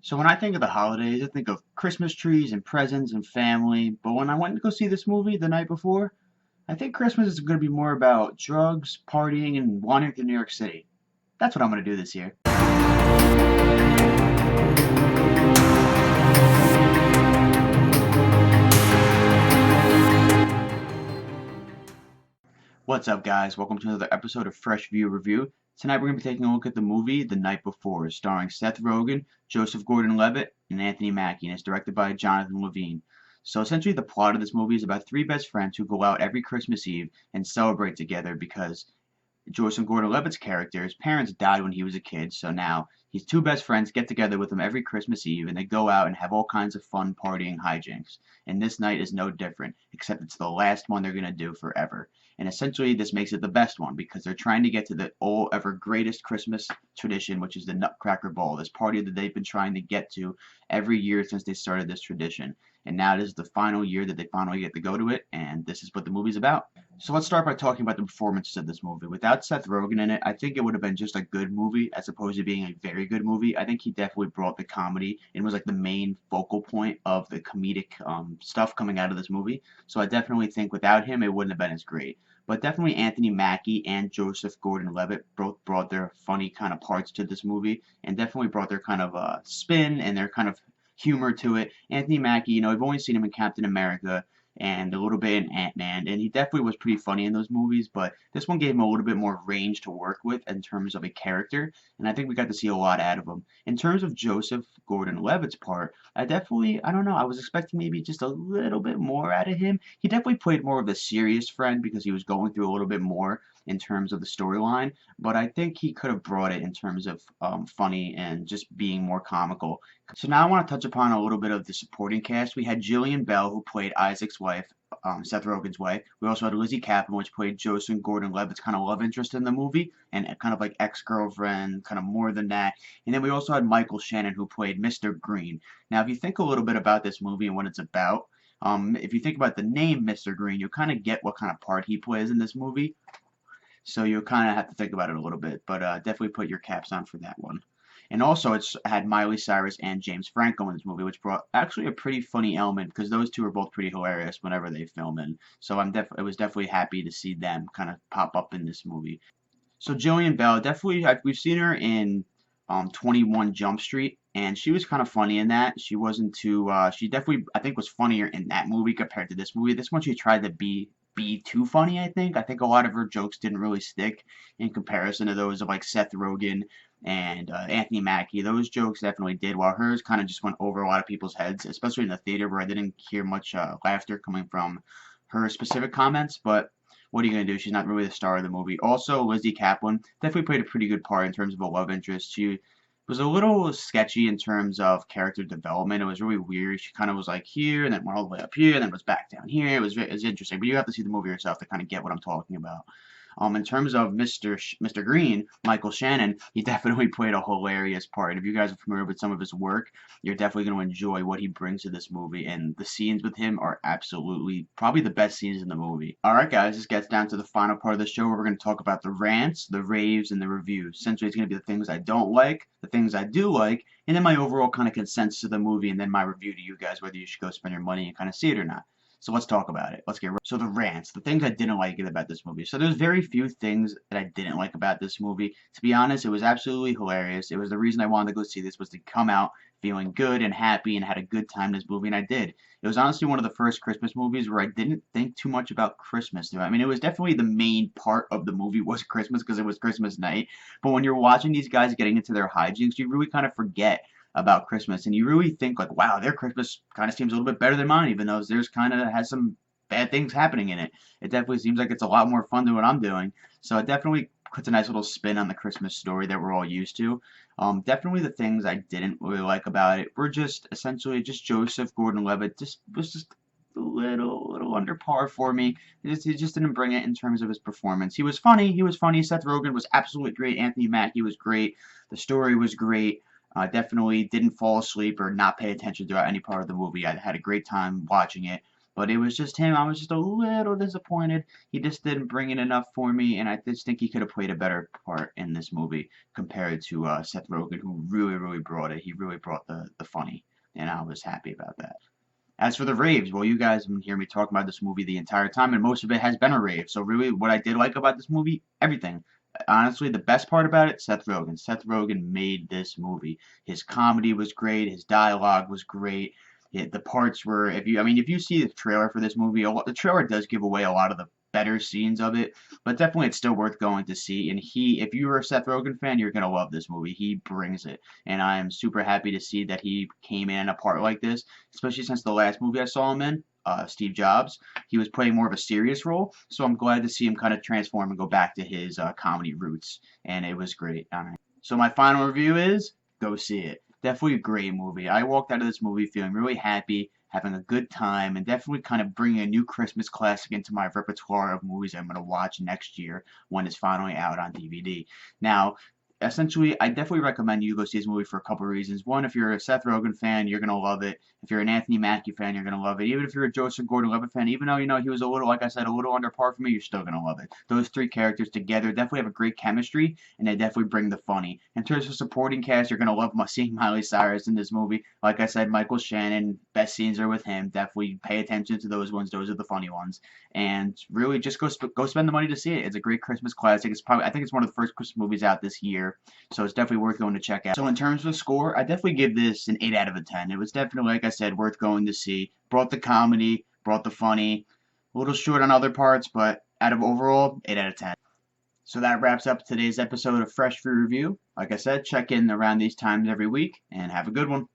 So when I think of the holidays, I think of Christmas trees and presents and family. But when I went to go see this movie the night before, I think Christmas is going to be more about drugs, partying, and wandering through New York City. That's what I'm going to do this year. What's up, guys? Welcome to another episode of Fresh.View.Review. Tonight we're going to be taking a look at the movie The Night Before, starring Seth Rogen, Joseph Gordon-Levitt, and Anthony Mackie, and it's directed by Jonathan Levine. So essentially the plot of this movie is about three best friends who go out every Christmas Eve and celebrate together because Joseph Gordon-Levitt's character, his parents died when he was a kid, so now his two best friends get together with him every Christmas Eve and they go out and have all kinds of fun partying hijinks. And this night is no different, except it's the last one they're going to do forever. And essentially this makes it the best one because they're trying to get to the all ever greatest Christmas tradition, which is the Nutcracker Ball, this party that they've been trying to get to every year since they started this tradition. And now it is the final year that they finally get to go to it, and this is what the movie's about. So let's start by talking about the performances of this movie. Without Seth Rogen in it, I think it would have been just a good movie as opposed to being a very good movie. I think he definitely brought the comedy and was like the main focal point of the comedic stuff coming out of this movie. So I definitely think without him, it wouldn't have been as great. But definitely Anthony Mackie and Joseph Gordon-Levitt both brought their funny kind of parts to this movie and definitely brought their kind of spin and their kind of humor to it. Anthony Mackie, I've only seen him in Captain America and a little bit in Ant-Man, and he definitely was pretty funny in those movies, but this one gave him a little bit more range to work with in terms of a character, and I think we got to see a lot out of him. In terms of Joseph Gordon-Levitt's part, I don't know, I was expecting maybe just a little bit more out of him. He definitely played more of a serious friend because he was going through a little bit more in terms of the storyline, but I think he could have brought it in terms of funny and just being more comical. So now I want to touch upon a little bit of the supporting cast. We had Jillian Bell, who played Isaac's wife, Seth Rogen's wife. We also had Lizzie Kaplan, which played Joseph Gordon-Levitt's kind of love interest in the movie, and kind of like ex-girlfriend, kind of more than that. And then we also had Michael Shannon, who played Mr. Green. Now, if you think a little bit about this movie and what it's about, if you think about the name Mr. Green, you kind of get what kind of part he plays in this movie. So you kind of have to think about it a little bit, but definitely put your caps on for that one. And also, it's had Miley Cyrus and James Franco in this movie, which brought actually a pretty funny element because those two are both pretty hilarious whenever they film in. So I was definitely happy to see them kind of pop up in this movie. So Jillian Bell, definitely, we've seen her in 21 Jump Street, and she was kind of funny in that. She wasn't too, she definitely, I think, was funnier in that movie compared to this movie. This one, she tried to be too funny, I think. I think a lot of her jokes didn't really stick in comparison to those of like Seth Rogen and Anthony Mackie. Those jokes definitely did, while hers kind of just went over a lot of people's heads, especially in the theater where I didn't hear much laughter coming from her specific comments, but what are you going to do? She's not really the star of the movie. Also, Lizzie Kaplan definitely played a pretty good part in terms of a love interest. She was a little sketchy in terms of character development. It was really weird. She kind of was like here, and then went all the way up here, and then was back down here. It was interesting, but you have to see the movie yourself to kind of get what I'm talking about. In terms of Mr. Green, Michael Shannon, he definitely played a hilarious part. If you guys are familiar with some of his work, you're definitely going to enjoy what he brings to this movie, and the scenes with him are absolutely probably the best scenes in the movie. Alright guys, this gets down to the final part of the show where we're going to talk about the rants, the raves, and the reviews. Essentially, it's going to be the things I don't like, the things I do like, and then my overall kind of consensus of the movie, and then my review to you guys, whether you should go spend your money and kind of see it or not. So let's talk about it. So the rants, the things I didn't like about this movie. So there's very few things that I didn't like about this movie. To be honest, it was absolutely hilarious. It was the reason I wanted to go see this was to come out feeling good and happy and had a good time in this movie, and I did. It was honestly one of the first Christmas movies where I didn't think too much about Christmas. I mean, it was definitely the main part of the movie was Christmas because it was Christmas night. But when you're watching these guys getting into their hijinks, you really kind of forget about Christmas, and you really think like, wow, their Christmas kind of seems a little bit better than mine, even though theirs kind of has some bad things happening in it. It definitely seems like it's a lot more fun than what I'm doing, so it definitely puts a nice little spin on the Christmas story that we're all used to. Definitely the things I didn't really like about it were just essentially just Joseph Gordon-Levitt was just a little under par for me. He just didn't bring it in terms of his performance. He was funny. Seth Rogen was absolutely great. Anthony Mackie was great. The story was great. Definitely didn't fall asleep or not pay attention throughout any part of the movie. I had a great time watching it. But it was just him. I was just a little disappointed. He just didn't bring in enough for me, and I just think he could have played a better part in this movie compared to Seth Rogen, who really, really brought it. He really brought the funny, and I was happy about that. As for the raves, well, you guys have been hearing me talk about this movie the entire time, and most of it has been a rave. So really, what I did like about this movie, everything. Honestly, the best part about it, Seth Rogen. Seth Rogen made this movie. His comedy was great. His dialogue was great. The parts were, if you see the trailer for this movie, the trailer does give away a lot of the better scenes of it, but definitely it's still worth going to see. And if you're a Seth Rogen fan, you're gonna love this movie. He brings it, and I am super happy to see that he came in a part like this, especially since the last movie I saw him in, Steve Jobs, he was playing more of a serious role. So I'm glad to see him kind of transform and go back to his comedy roots, and it was great. All right. So my final review is go see it. Definitely a great movie. I walked out of this movie feeling really happy, having a good time, and definitely kind of bringing a new Christmas classic into my repertoire of movies I'm going to watch next year when it's finally out on DVD. Now, essentially, I definitely recommend you go see this movie for a couple of reasons. One, if you're a Seth Rogen fan, you're gonna love it. If you're an Anthony Mackie fan, you're gonna love it. Even if you're a Joseph Gordon-Levitt fan, even though he was a little, like I said, a little under par for me, you're still gonna love it. Those three characters together definitely have a great chemistry, and they definitely bring the funny. In terms of supporting cast, you're gonna love seeing Miley Cyrus in this movie. Like I said, Michael Shannon, best scenes are with him. Definitely pay attention to those ones. Those are the funny ones. And really, just go spend the money to see it. It's a great Christmas classic. I think it's one of the first Christmas movies out this year, so it's definitely worth going to check out. So in terms of score, I definitely give this an 8 out of a 10. It was definitely, like I said, worth going to see. Brought the comedy, brought the funny, a little short on other parts, but out of overall, 8 out of 10. So that wraps up today's episode of Fresh View Review. Like I said, check in around these times every week, and have a good one.